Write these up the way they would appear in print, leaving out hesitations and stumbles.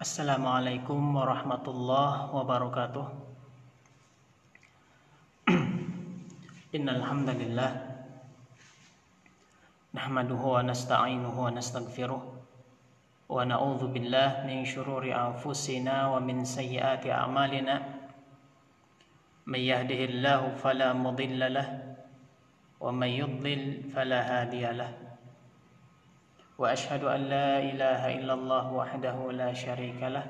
Assalamualaikum warahmatullahi wabarakatuh. Innal hamdalillah nahmaduhu wa nasta'inuhu wa nastaghfiruh wa na'udzu billahi min syururi anfusina wa min sayyiati a'malina. May yahdihillahu fala mudilla lahu wa may yudlil fala hadiya lahu. Wa ashhadu an la ilaha illallah wahdahu la syarika lah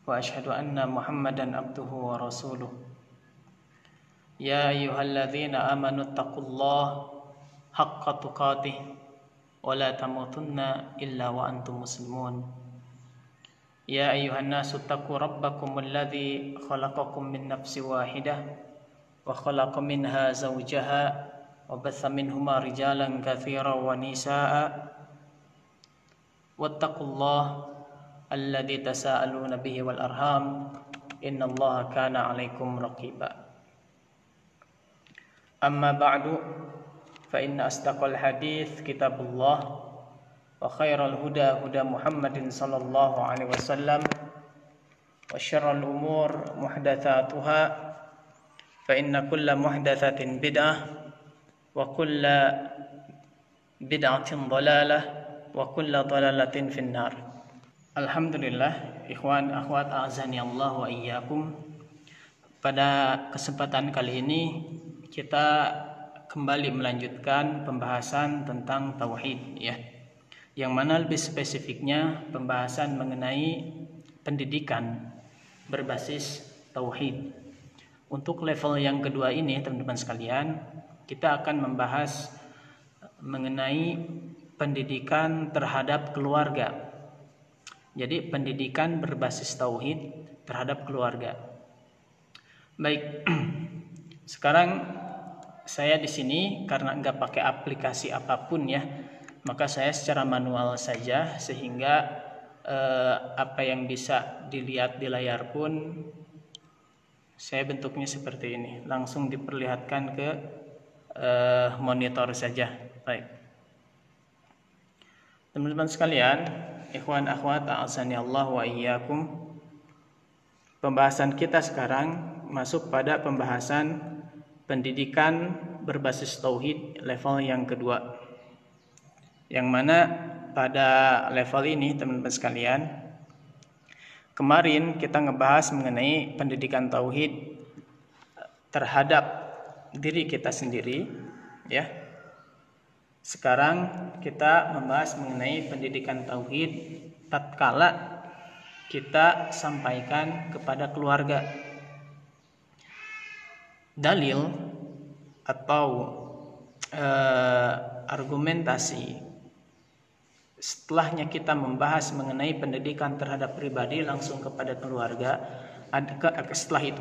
wa ashhadu anna Muhammadan abduhu wa rasuluh. Ya ayyuhalladzina amanu taqullaha haqqa tuqatih wa la tamutunna illa wa antum muslimun. Ya ayyuhan nasu taqu rabbakumul ladzi khalaqakum min nafsin wahidah wa khalaqa minha zawjaha wa batha minhuma rijalan katsiran wa nisaa'a wattaqullaha alladzi tasaaluna bihi wal arham innallaha kana 'alaikum raqiba. Amma ba'du fa inna asdaqal hadits kitabullah wa khairal huda huda Muhammadin sallallahu alaihi wasallam wa syarrul umur muhdatsatuha fa inna kulla muhdatsatin bid'ah wa kulla bid'atin dhalalah wa kulla dhalalatin finnar. Alhamdulillah, ikhwan akhwat a'azani Allah wa iyyakum. Pada kesempatan kali ini kita kembali melanjutkan pembahasan tentang tauhid, ya. Yang mana lebih spesifiknya pembahasan mengenai pendidikan berbasis tauhid. Untuk level yang kedua ini, teman-teman sekalian, kita akan membahas mengenai pendidikan terhadap keluarga. Jadi pendidikan berbasis tauhid terhadap keluarga. Baik, sekarang saya di sini karena nggak pakai aplikasi apapun ya, maka saya secara manual saja sehingga apa yang bisa dilihat di layar pun saya bentuknya seperti ini, langsung diperlihatkan ke monitor saja. Baik. Teman-teman sekalian, ikhwan akhwat a'azani Allah wa iyyakum. Pembahasan kita sekarang masuk pada pembahasan pendidikan berbasis tauhid level yang kedua. Yang mana pada level ini, teman-teman sekalian, kemarin kita ngebahas mengenai pendidikan tauhid terhadap diri kita sendiri, ya. Sekarang kita membahas mengenai pendidikan tauhid tatkala kita sampaikan kepada keluarga. Dalil atau argumentasi setelahnya kita membahas mengenai pendidikan terhadap pribadi langsung kepada keluarga. Setelah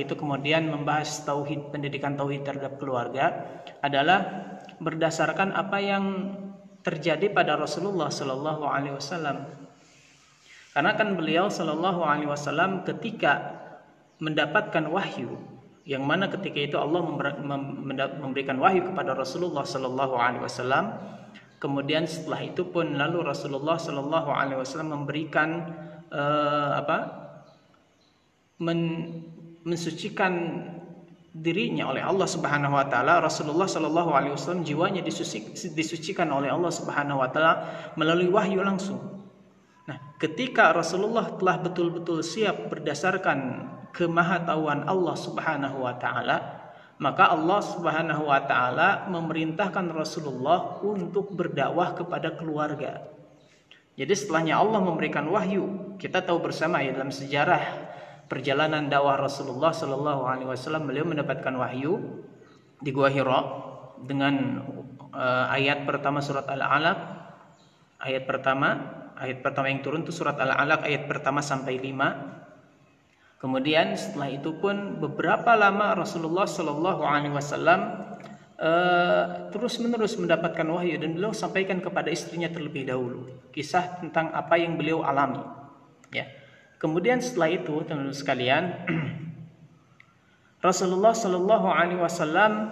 itu kemudian membahas tauhid, pendidikan tauhid terhadap keluarga adalah berdasarkan apa yang terjadi pada Rasulullah Sallallahu Alaihi Wasallam. Karena kan beliau Sallallahu Alaihi Wasallam ketika mendapatkan wahyu, yang mana ketika itu Allah memberikan wahyu kepada Rasulullah Sallallahu Alaihi Wasallam. Kemudian setelah itu pun lalu Rasulullah Sallallahu Alaihi Wasallam memberikan mensucikan dirinya oleh Allah Subhanahu wa taala. Rasulullah sallallahu alaihi wasallam jiwanya disucikan oleh Allah Subhanahu wa taala melalui wahyu langsung. Nah, ketika Rasulullah telah betul-betul siap berdasarkan kemahatauan Allah Subhanahu wa taala, maka Allah Subhanahu wa taala memerintahkan Rasulullah untuk berdakwah kepada keluarga. Jadi setelahnya Allah memberikan wahyu, kita tahu bersama ya dalam sejarah perjalanan dakwah Rasulullah Sallallahu Alaihi Wasallam, beliau mendapatkan wahyu di Gua Hira dengan ayat pertama surat Al-Alaq, ayat pertama yang turun itu surat Al-Alaq ayat pertama sampai 5. Kemudian setelah itu pun beberapa lama Rasulullah Sallallahu Alaihi Wasallam terus menerus mendapatkan wahyu dan beliau sampaikan kepada istrinya terlebih dahulu kisah tentang apa yang beliau alami, ya. Kemudian setelah itu, teman-teman sekalian, Rasulullah Sallallahu Alaihi Wasallam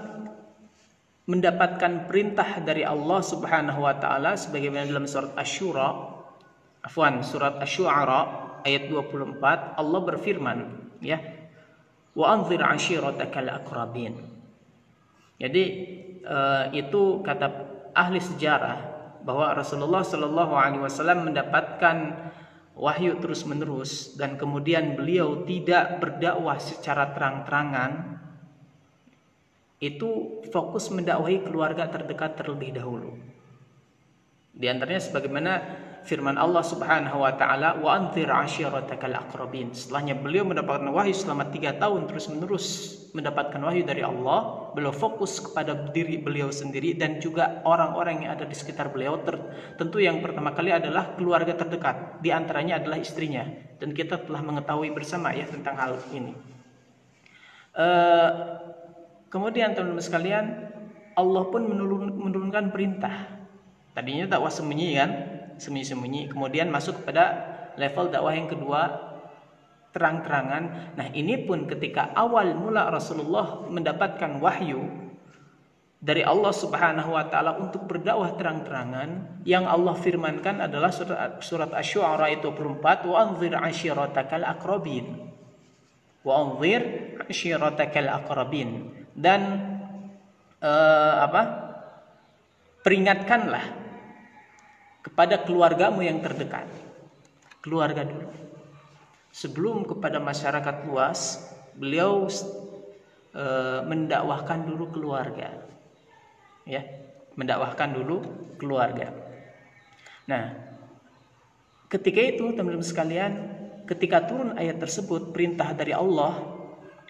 mendapatkan perintah dari Allah Subhanahu Wa Taala sebagaimana dalam surat Asy-Syura surat Asy-Syu'ara ayat 24 Allah berfirman, ya, wa anzir 'ashiratakal aqrabin. Jadi itu kata ahli sejarah bahwa Rasulullah Shallallahu Alaihi Wasallam mendapatkan wahyu terus-menerus dan kemudian beliau tidak berdakwah secara terang-terangan, itu fokus mendakwahi keluarga terdekat terlebih dahulu. Di antaranya sebagaimana firman Allah Subhanahu wa taala, wa anzir 'ashiratakal aqrabin. Setelahnya beliau mendapatkan wahyu selama 3 tahun terus-menerus mendapatkan wahyu dari Allah, beliau fokus kepada diri beliau sendiri dan juga orang-orang yang ada di sekitar beliau. Tentu yang pertama kali adalah keluarga terdekat, di antaranya adalah istrinya, dan kita telah mengetahui bersama ya tentang hal ini. Kemudian teman-teman sekalian, Allah pun menurunkan perintah. Tadinya dakwah sembunyi kan, sembunyi-sembunyi. Kemudian masuk kepada level dakwah yang kedua, terang-terangan. Nah, ini pun ketika awal mula Rasulullah mendapatkan wahyu dari Allah Subhanahu wa taala untuk berdakwah terang-terangan, yang Allah firmankan adalah surat Asy-Syu'ara ayat 24, wa anzir 'ashiratakal aqrabin. Wa anzir 'ashiratakal aqrabin. Dan peringatkanlah kepada keluargamu yang terdekat. Keluarga dulu. Sebelum kepada masyarakat luas, beliau mendakwahkan dulu keluarga. Ya, mendakwahkan dulu keluarga. Nah, ketika itu teman-teman sekalian, ketika turun ayat tersebut, perintah dari Allah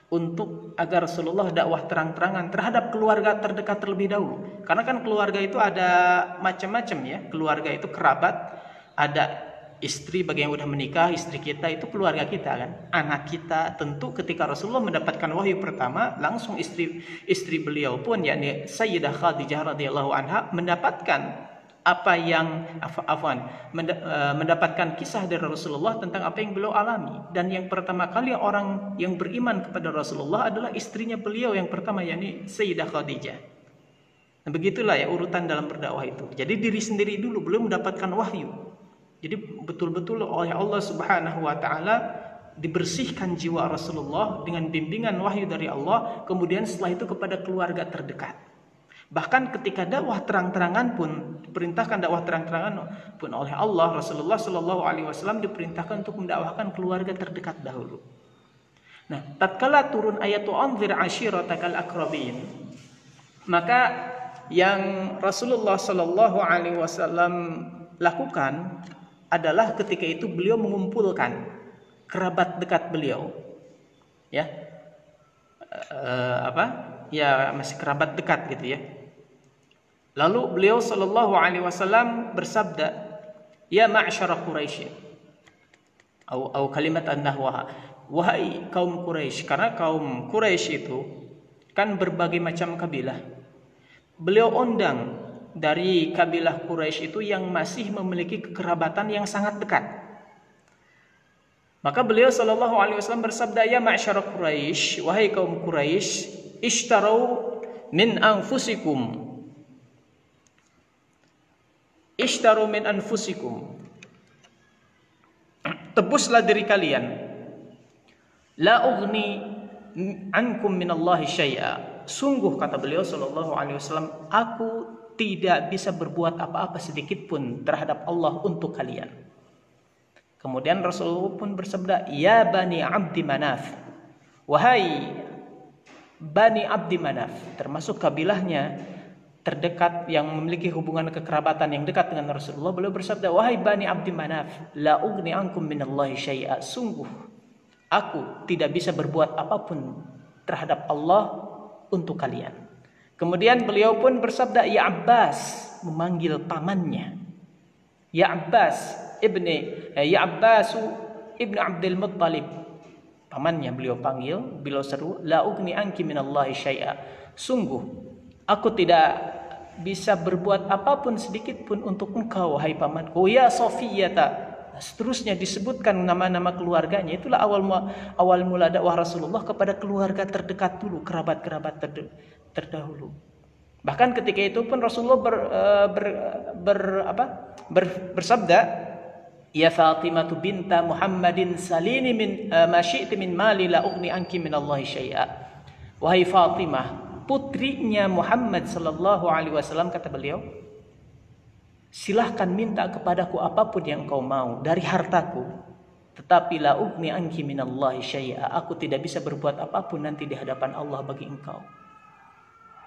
untuk agar Rasulullah dakwah terang-terangan terhadap keluarga terdekat terlebih dahulu. Karena kan keluarga itu ada macam-macam ya. Keluarga itu kerabat, ada istri bagi yang udah menikah, istri kita itu keluarga kita kan. Anak kita, tentu ketika Rasulullah mendapatkan wahyu pertama, langsung istri beliau pun yakni Sayyidah Khadijah radhiyallahu anha mendapatkan mendapatkan kisah dari Rasulullah tentang apa yang beliau alami. Dan yang pertama kali orang yang beriman kepada Rasulullah adalah istrinya beliau yang pertama, yakni Sayyidah Khadijah. Nah, begitulah ya urutan dalam berdakwah itu. Jadi diri sendiri dulu belum mendapatkan wahyu. Jadi betul-betul oleh Allah Subhanahu wa taala dibersihkan jiwa Rasulullah dengan bimbingan wahyu dari Allah, kemudian setelah itu kepada keluarga terdekat. Bahkan ketika dakwah terang-terangan pun diperintahkan dakwah terang-terangan pun oleh Allah, Rasulullah Shallallahu Alaihi Wasallam diperintahkan untuk mendakwahkan keluarga terdekat dahulu. Nah, tatkala turun ayat anzir 'ashiratakal aqrabin, maka yang Rasulullah Shallallahu Alaihi Wasallam lakukan adalah ketika itu beliau mengumpulkan kerabat dekat beliau, ya, ya masih kerabat dekat gitu ya. Lalu beliau Shallallahu Alaihi Wasallam bersabda, ya ma'syara Quraisy, atau kalimat an-nahwaha, wahai kaum Quraisy, karena kaum Quraisy itu kan berbagai macam kabilah. Beliau undang dari kabilah Quraisy itu yang masih memiliki kekerabatan yang sangat dekat. Maka beliau Shallallahu Alaihi Wasallam bersabda, ya ma'syara Quraisy, wahai kaum Quraisy, ishtarau min anfusikum, ishtaru min anfusikum, tebuslah diri kalian, la ughni ankum minallahi syai'a. Sungguh kata beliau Shallallahu Alaihi Wasallam, aku tidak bisa berbuat apa-apa sedikit pun terhadap Allah untuk kalian. Kemudian Rasulullah pun bersabda, ya Bani Abdi Manaf, wahai Bani Abdi Manaf, termasuk kabilahnya terdekat yang memiliki hubungan kekerabatan yang dekat dengan Rasulullah. Beliau bersabda, wahai Bani Abdi Manaf, la ugni ankum minallahi syai'a. Sungguh aku tidak bisa berbuat apapun terhadap Allah untuk kalian. Kemudian beliau pun bersabda, ya Abbas, memanggil pamannya, ya Abbas ibnu Abdul Muttalib, pamannya beliau panggil, beliau seru, la ugni anki minallahi syai'a. Sungguh aku tidak bisa berbuat apapun sedikit pun untuk engkau wahai pamanku, ya Safiyata. Seterusnya disebutkan nama-nama keluarganya. Itulah awal mula dakwah Rasulullah kepada keluarga terdekat dulu, kerabat-kerabat terdahulu. Bahkan ketika itu pun Rasulullah bersabda, Ya Fatimah binta Muhammadin salini min ma syi'ti min mali la ughni anki min Allah syai'a. Wahai Fatimah, putrinya Muhammad sallallahu alaihi wasallam, kata beliau, silahkan minta kepadaku apapun yang kau mau dari hartaku, tetapi la ughni anki min Allah syai'a, aku tidak bisa berbuat apapun nanti di hadapan Allah bagi engkau.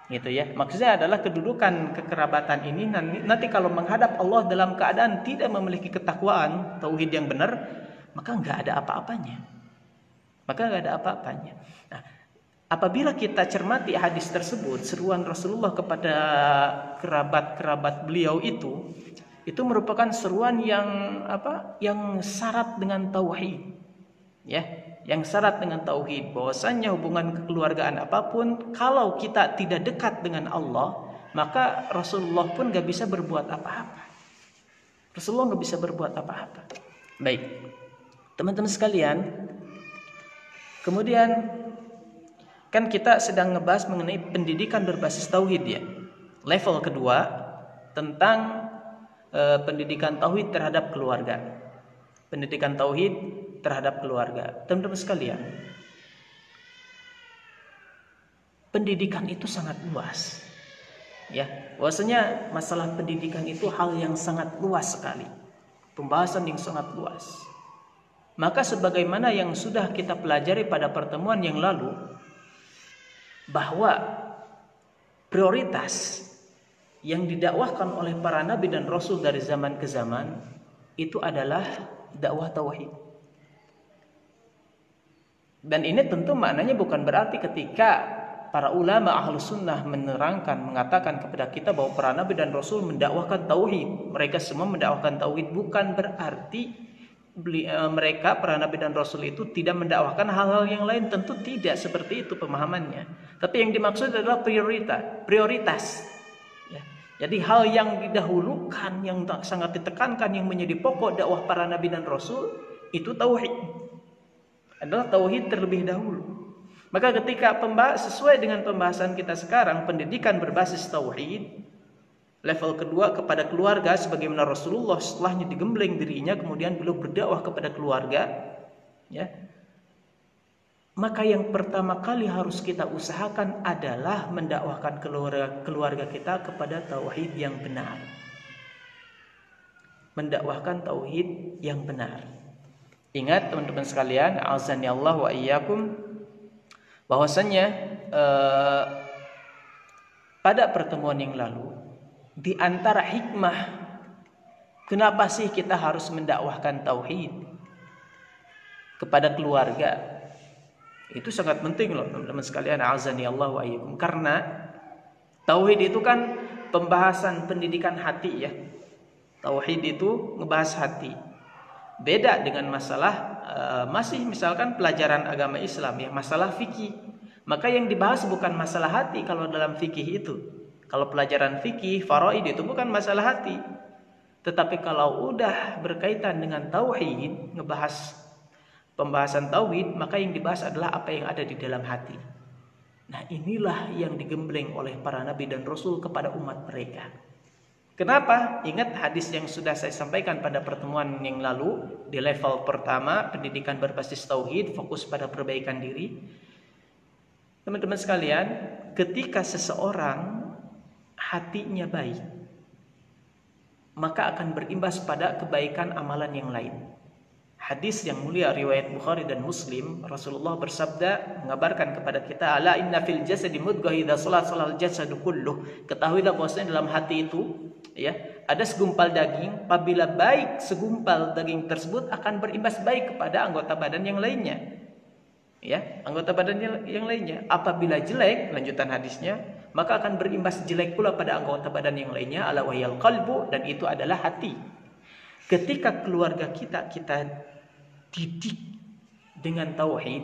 Gitu ya. Maksudnya adalah kedudukan kekerabatan ini nanti kalau menghadap Allah dalam keadaan tidak memiliki ketakwaan, tauhid yang benar, maka enggak ada apa-apanya. Nah, apabila kita cermati hadis tersebut, seruan Rasulullah kepada kerabat-kerabat beliau itu merupakan seruan yang yang syarat dengan tauhid. Ya, yang syarat dengan tauhid, bahwasanya hubungan kekeluargaan apapun kalau kita tidak dekat dengan Allah, maka Rasulullah pun gak bisa berbuat apa-apa. Baik, teman-teman sekalian, kemudian kan kita sedang ngebahas mengenai pendidikan berbasis tauhid ya. Level kedua tentang pendidikan tauhid terhadap keluarga. Pendidikan tauhid terhadap keluarga. Teman-teman sekalian, pendidikan itu sangat luas. Ya, bahwasanya masalah pendidikan itu hal yang sangat luas sekali. Pembahasan yang sangat luas. Maka sebagaimana yang sudah kita pelajari pada pertemuan yang lalu, bahwa prioritas yang didakwahkan oleh para nabi dan rasul dari zaman ke zaman itu adalah dakwah tauhid. Dan ini tentu maknanya bukan berarti ketika para ulama ahlus sunnah mengatakan kepada kita bahwa para nabi dan rasul mendakwahkan tauhid, mereka semua mendakwahkan tauhid, bukan berarti mereka para nabi dan rasul itu tidak mendakwahkan hal-hal yang lain. Tentu tidak seperti itu pemahamannya. Tapi yang dimaksud adalah prioritas. Ya. Jadi hal yang didahulukan, yang sangat ditekankan, yang menjadi pokok dakwah para nabi dan rasul itu tauhid. Adalah tauhid terlebih dahulu. Maka ketika sesuai dengan pembahasan kita sekarang, pendidikan berbasis tauhid, level kedua kepada keluarga, sebagaimana Rasulullah setelahnya digembleng dirinya, kemudian beliau berdakwah kepada keluarga, ya. Maka yang pertama kali harus kita usahakan adalah mendakwahkan keluarga kita kepada tauhid yang benar. Mendakwahkan tauhid yang benar. Ingat teman-teman sekalian, azani Allah wa iyyakum, bahwasanya pada pertemuan yang lalu, di antara hikmah kenapa sih kita harus mendakwahkan tauhid kepada keluarga, itu sangat penting loh teman-teman sekalian, azani Allah wa iyyakum, karena tauhid itu kan pembahasan pendidikan hati ya. Tauhid itu ngebahas hati. Beda dengan masalah masih misalkan pelajaran agama Islam ya, masalah fikih. Maka yang dibahas bukan masalah hati kalau dalam fikih itu. Kalau pelajaran fikih, faraid itu bukan masalah hati. Tetapi kalau udah berkaitan dengan tauhid, ngebahas pembahasan tauhid, maka yang dibahas adalah apa yang ada di dalam hati. Nah, inilah yang digembleng oleh para nabi dan rasul kepada umat mereka. Kenapa? Ingat hadis yang sudah saya sampaikan pada pertemuan yang lalu. Di level pertama, pendidikan berbasis tauhid, fokus pada perbaikan diri. Teman-teman sekalian, ketika seseorang hatinya baik, maka akan berimbas pada kebaikan amalan yang lain. Hadis yang mulia riwayat Bukhari dan Muslim, Rasulullah bersabda mengabarkan kepada kita, ala inna fil jasadi mudghah idza salal jasadu kulluh. Ketahuilah bahwasanya dalam hati itu ya, ada segumpal daging, apabila baik segumpal daging tersebut akan berimbas baik kepada anggota badan yang lainnya. Ya, anggota badan yang lainnya. Apabila jelek, lanjutan hadisnya, maka akan berimbas jelek pula pada anggota badan yang lainnya, ala wahyal qalbu, dan itu adalah hati. Ketika keluarga kita didik dengan tauhid,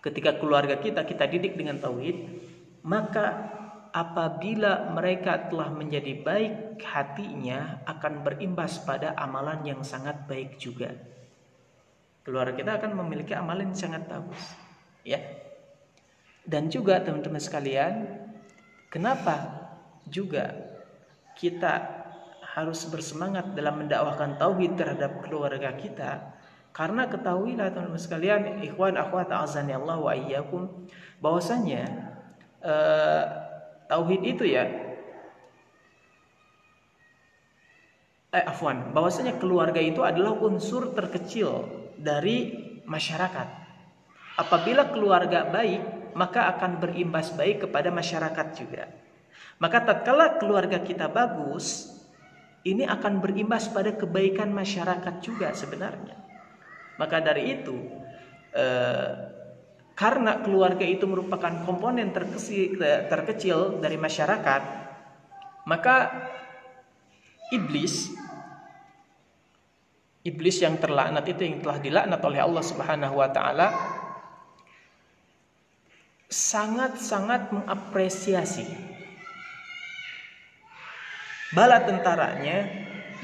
ketika keluarga kita didik dengan tauhid, maka apabila mereka telah menjadi baik hatinya, akan berimbas pada amalan yang sangat baik juga. Keluarga kita akan memiliki amalan yang sangat bagus, ya. Dan juga teman-teman sekalian, kenapa juga kita harus bersemangat dalam mendakwahkan tauhid terhadap keluarga kita. Karena ketahuilah teman-teman sekalian, ikhwan akhwat azani Allah wa iyyakum, bahwasanya tauhid itu ya bahwasanya keluarga itu adalah unsur terkecil dari masyarakat. Apabila keluarga baik, maka akan berimbas baik kepada masyarakat juga. Maka tatkala keluarga kita bagus, ini akan berimbas pada kebaikan masyarakat juga sebenarnya. Maka dari itu, karena keluarga itu merupakan komponen terkecil dari masyarakat, maka iblis yang terlaknat itu, yang telah dilaknat oleh Allah Subhanahu wa taala, sangat-sangat mengapresiasi bala tentaranya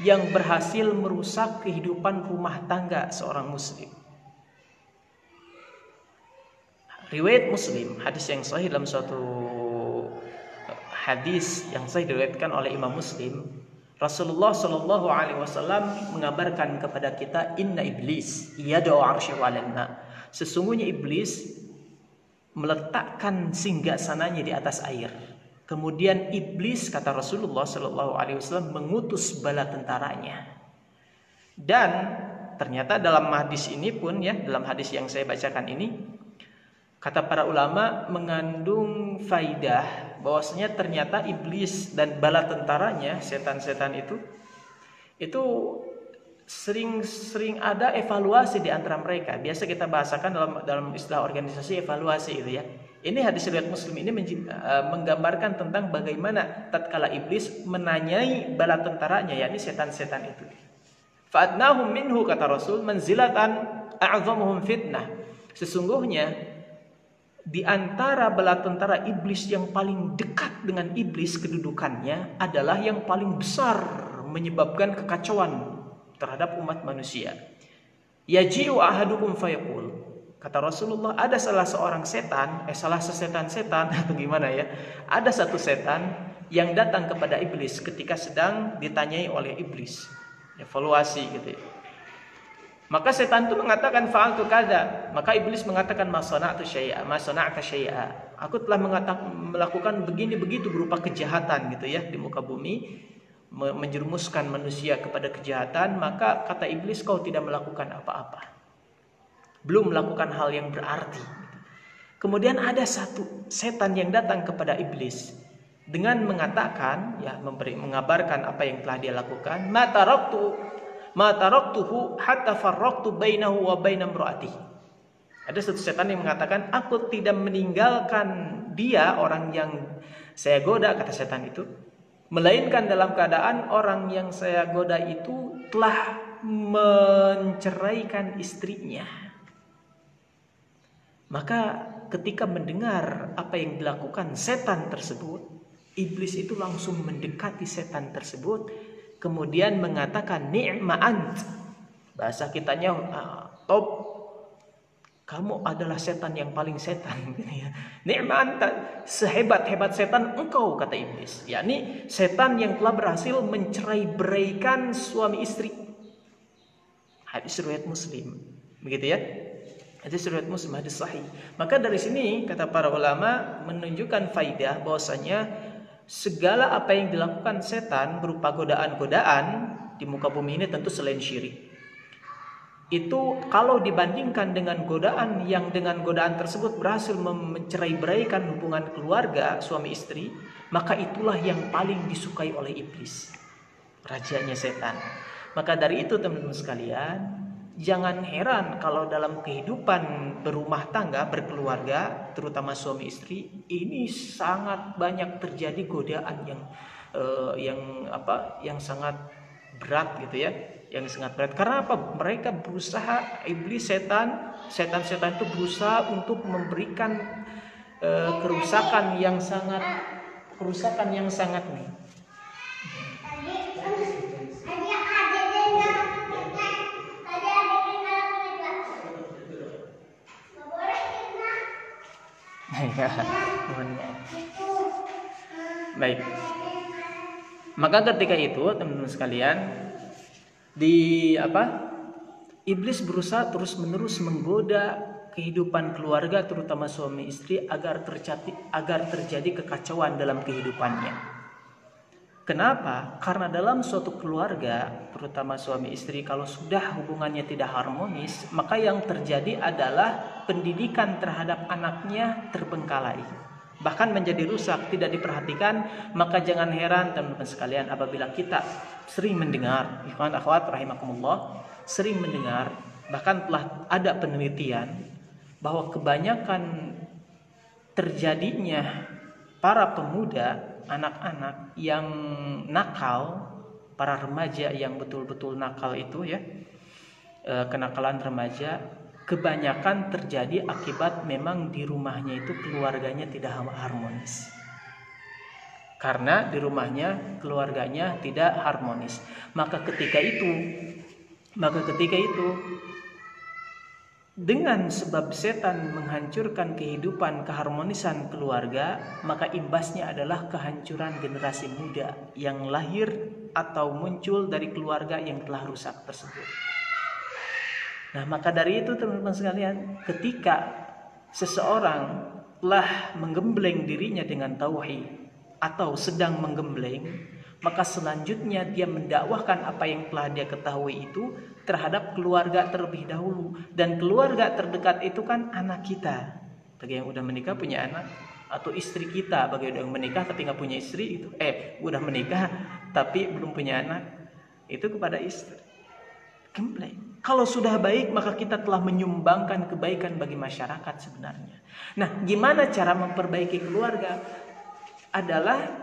yang berhasil merusak kehidupan rumah tangga seorang muslim. Riwayat Muslim, hadis yang sahih, dalam suatu hadis yang sahih diriwayatkan oleh Imam Muslim, Rasulullah Shallallahu Alaihi Wasallam mengabarkan kepada kita, Inna iblis yad'u 'arsyahu 'alan ma. Sesungguhnya iblis meletakkan singgasananya di atas air. Kemudian iblis, kata Rasulullah Shallallahu Alaihi Wasallam, mengutus bala tentaranya. Dan ternyata dalam hadis ini pun ya, dalam hadis yang saya bacakan ini, kata para ulama mengandung faidah bahwasanya ternyata iblis dan bala tentaranya, setan-setan itu sering ada evaluasi di antara mereka. Biasa kita bahasakan dalam istilah organisasi evaluasi itu ya. Ini hadis riwayat Muslim ini menggambarkan tentang bagaimana tatkala iblis menanyai bala tentaranya, yakni setan-setan itu. Fa'adnahum minhu, kata Rasul, manzilatan a'zamuhum fitnah. Sesungguhnya di antara bala tentara iblis, yang paling dekat dengan iblis kedudukannya adalah yang paling besar menyebabkan kekacauan terhadap umat manusia. Yaji'u ahadukum fayaqul, kata Rasulullah, ada salah seorang setan, salah sesetan-setan atau gimana ya, ada satu setan yang datang kepada iblis ketika sedang ditanyai oleh iblis, evaluasi gitu ya. Maka setan itu mengatakan fa'altu kadza, maka iblis mengatakan ma sana'ta syai'a, aku telah melakukan begini begitu berupa kejahatan gitu ya di muka bumi, menjerumuskan manusia kepada kejahatan. Maka kata iblis, kau tidak melakukan apa-apa, belum melakukan hal yang berarti. Kemudian ada satu setan yang datang kepada iblis dengan mengatakan ya, mengabarkan apa yang telah dia lakukan, ma taraktuhu hatta farraqtu bainahu wa baina imraatihi. Ada satu setan yang mengatakan, aku tidak meninggalkan dia, orang yang saya goda, kata setan itu, melainkan dalam keadaan orang yang saya goda itu telah menceraikan istrinya. Maka ketika mendengar apa yang dilakukan setan tersebut, iblis itu langsung mendekati setan tersebut, kemudian mengatakan ni'ma ant. Bahasa kitanya top, kamu adalah setan yang paling setan. Ni'ma anta, sehebat-hebat setan engkau, kata iblis. Yakni setan yang telah berhasil mencerai-beraikan suami istri. Hadis riwayat Muslim, begitu ya. Hadis riwayat Muslim, hadis sahih. Maka dari sini kata para ulama menunjukkan faidah bahwasanya segala apa yang dilakukan setan berupa godaan-godaan di muka bumi ini tentu selain syirik. Itu kalau dibandingkan dengan godaan yang dengan godaan tersebut berhasil mencerai-beraikan hubungan keluarga suami istri, maka itulah yang paling disukai oleh iblis, rajanya setan. Maka dari itu teman-teman sekalian, jangan heran kalau dalam kehidupan berumah tangga, berkeluarga, terutama suami istri, ini sangat banyak terjadi godaan yang sangat berat gitu ya, yang sangat berat. Karena apa? Mereka berusaha, iblis, setan-setan itu berusaha untuk memberikan kerusakan yang sangat nih. Ya, mohon maaf. Baik. Maka ketika itu teman-teman sekalian, iblis berusaha terus-menerus menggoda kehidupan keluarga, terutama suami istri, agar terjadi kekacauan dalam kehidupannya. Kenapa? Karena dalam suatu keluarga, terutama suami istri, kalau sudah hubungannya tidak harmonis, maka yang terjadi adalah pendidikan terhadap anaknya terbengkalai, bahkan menjadi rusak, tidak diperhatikan. Maka jangan heran teman-teman sekalian apabila kita sering mendengar, ikhwan akhwat rahimakumullah, sering mendengar, bahkan telah ada penelitian bahwa kebanyakan terjadinya para pemuda, anak-anak yang nakal, para remaja yang betul-betul nakal itu ya, kenakalan remaja, kebanyakan terjadi akibat memang di rumahnya itu keluarganya tidak harmonis. Karena di rumahnya keluarganya tidak harmonis, maka ketika itu dengan sebab setan menghancurkan kehidupan keharmonisan keluarga, maka imbasnya adalah kehancuran generasi muda yang lahir atau muncul dari keluarga yang telah rusak tersebut. Nah, maka dari itu teman-teman sekalian, ketika seseorang telah menggembleng dirinya dengan tauhid atau sedang menggembleng, maka selanjutnya dia mendakwahkan apa yang telah dia ketahui itu terhadap keluarga terlebih dahulu. Dan keluarga terdekat itu kan anak kita. Bagi yang udah menikah punya anak, atau istri kita bagi yang udah menikah tapi nggak punya istri itu, udah menikah tapi belum punya anak, itu kepada istri. Gembleng. Kalau sudah baik, maka kita telah menyumbangkan kebaikan bagi masyarakat sebenarnya. Nah, gimana cara memperbaiki keluarga? Adalah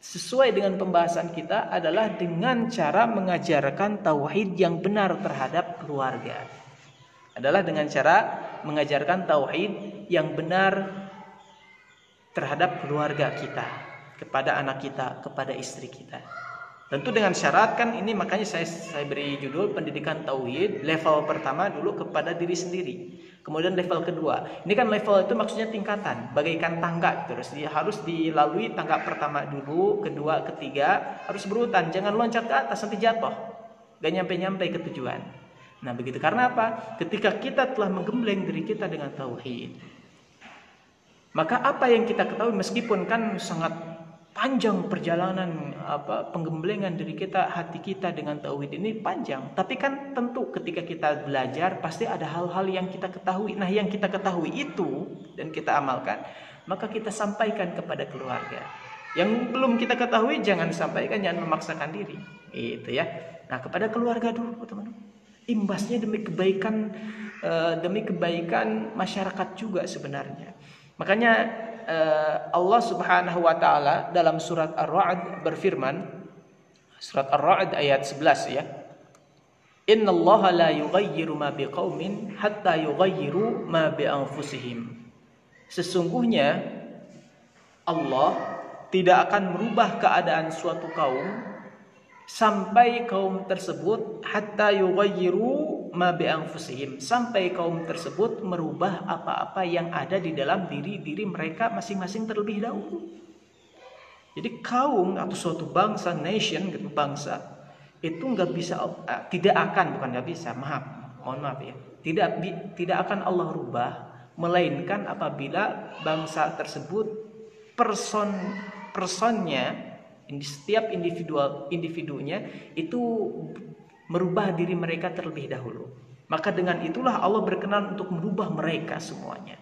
sesuai dengan pembahasan kita, adalah dengan cara mengajarkan tauhid yang benar terhadap keluarga. Adalah dengan cara mengajarkan tauhid yang benar terhadap keluarga kita, kepada anak kita, kepada istri kita. Tentu dengan syarat kan ini, makanya saya beri judul pendidikan tauhid level pertama dulu kepada diri sendiri. Kemudian level kedua. Ini kan level itu maksudnya tingkatan, bagaikan tangga terus. Dia harus dilalui tangga pertama dulu, kedua, ketiga, harus berurutan. Jangan loncat ke atas nanti jatuh. Gak nyampe-nyampe ke tujuan. Nah, begitu. Karena apa? Ketika kita telah menggembleng diri kita dengan tauhid, maka apa yang kita ketahui meskipun kan sangat panjang perjalanan penggemblengan diri kita, hati kita dengan tauhid ini panjang. Tapi kan tentu ketika kita belajar pasti ada hal-hal yang kita ketahui. Nah, yang kita ketahui itu dan kita amalkan, maka kita sampaikan kepada keluarga. Yang belum kita ketahui jangan sampaikan, jangan memaksakan diri. Itu ya. Nah, kepada keluarga dulu, teman-teman. Imbasnya demi kebaikan masyarakat juga sebenarnya. Makanya Allah Subhanahu wa taala dalam surat Ar-Ra'd berfirman, surat Ar-Ra'd ayat 11 ya. Innallaha la yughayyiru ma biqaumin hatta yughayyiru ma bi anfusihim. Sesungguhnya Allah tidak akan merubah keadaan suatu kaum sampai kaum tersebut hatta yughayyiru ma bi anfusihim, sampai kaum tersebut merubah apa-apa yang ada di dalam diri mereka masing-masing terlebih dahulu. Jadi kaum atau suatu bangsa, nation gitu, bangsa itu tidak akan tidak akan Allah rubah melainkan apabila bangsa tersebut personnya, setiap individunya itu merubah diri mereka terlebih dahulu. Maka dengan itulah Allah berkenan untuk merubah mereka semuanya.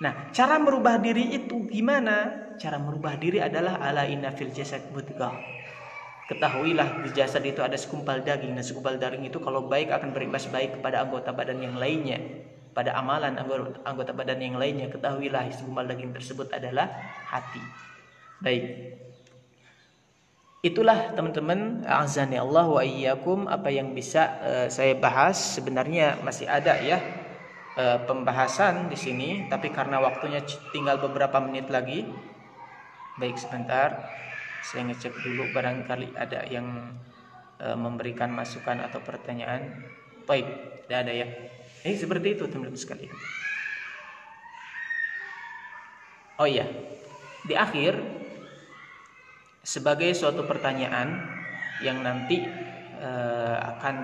Nah, cara merubah diri itu gimana? Cara merubah diri adalah ala inna fil jasad mudghah. Ketahuilah di jasad itu ada segumpal daging, dan segumpal daging itu kalau baik akan berimbas baik kepada anggota badan yang lainnya, pada amalan anggota badan yang lainnya. Ketahuilah segumpal daging tersebut adalah hati. Baik. Itulah teman-teman, azani Allah wa iyyakum, apa yang bisa saya bahas. Sebenarnya masih ada ya pembahasan di sini, tapi karena waktunya tinggal beberapa menit lagi. Baik, sebentar. Saya ngecek dulu barangkali ada yang memberikan masukan atau pertanyaan. Baik, tidak ada ya. Seperti itu teman-teman sekalian. Oh iya, di akhir sebagai suatu pertanyaan yang nanti akan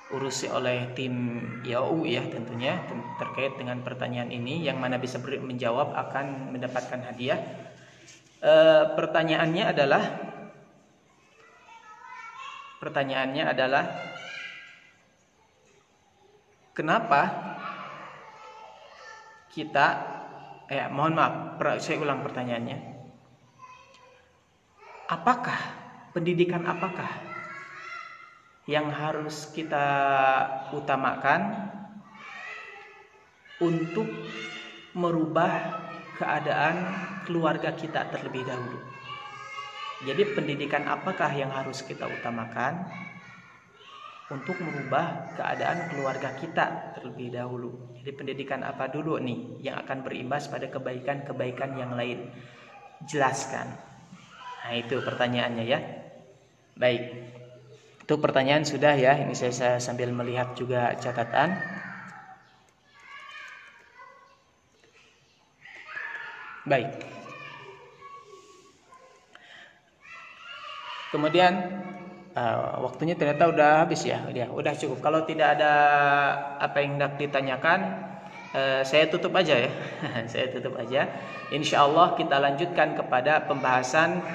diurusi oleh tim IAU ya tentunya terkait dengan pertanyaan ini, yang mana bisa menjawab akan mendapatkan hadiah. Pertanyaannya adalah kenapa kita mohon maaf, saya ulang pertanyaannya. Pendidikan apakah yang harus kita utamakan untuk merubah keadaan keluarga kita terlebih dahulu? Jadi pendidikan apakah yang harus kita utamakan untuk merubah keadaan keluarga kita terlebih dahulu? Jadi pendidikan apa dulu nih yang akan berimbas pada kebaikan-kebaikan yang lain? Jelaskan. Nah itu pertanyaannya ya. Baik, itu pertanyaan sudah ya. Ini saya sambil melihat juga catatan. Baik. Kemudian waktunya ternyata udah habis ya. Udah cukup. Kalau tidak ada apa yang hendak ditanyakan, saya tutup aja ya. Saya tutup aja. Insya Allah kita lanjutkan kepada pembahasan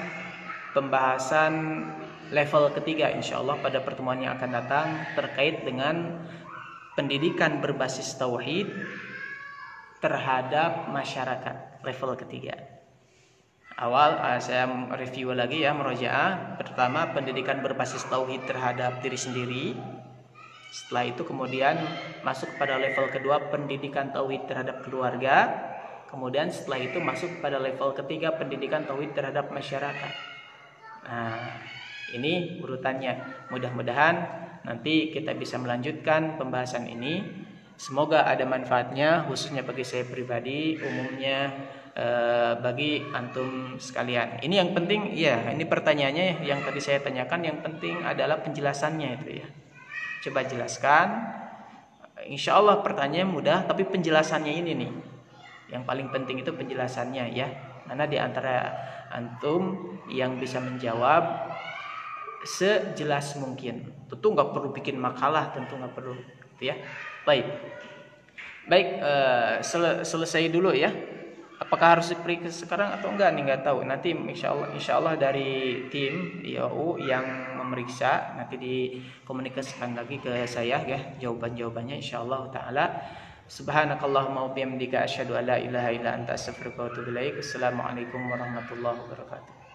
level ketiga insya Allah pada pertemuan yang akan datang terkait dengan pendidikan berbasis tauhid terhadap masyarakat level ketiga. Awal saya review lagi ya, murojaah. Pertama, pendidikan berbasis tauhid terhadap diri sendiri. Setelah itu kemudian masuk pada level kedua, pendidikan tauhid terhadap keluarga. Kemudian setelah itu masuk pada level ketiga, pendidikan tauhid terhadap masyarakat. Nah, ini urutannya. Mudah-mudahan nanti kita bisa melanjutkan pembahasan ini. Semoga ada manfaatnya, khususnya bagi saya pribadi, umumnya bagi antum sekalian. Ini yang penting ya, ini pertanyaannya yang tadi saya tanyakan, yang penting adalah penjelasannya itu ya. Coba jelaskan. Insya Allah pertanyaan mudah, tapi penjelasannya ini nih yang paling penting, itu penjelasannya ya. Mana di antara antum yang bisa menjawab sejelas mungkin. Tentu nggak perlu bikin makalah, tentu nggak perlu gitu ya. Baik, selesai dulu ya. Apakah harus diperiksa sekarang atau enggak nih, nggak tahu. Nanti insya Allah dari tim IAU yang memeriksa nanti dikomunikasikan lagi ke saya ya jawabannya insya Allah taala. Subhanakallahumma wa bihamdika asyhadu an la ilaha illa anta astaghfiruka wa atubu ilaik. Assalamualaikum warahmatullahi wabarakatuh.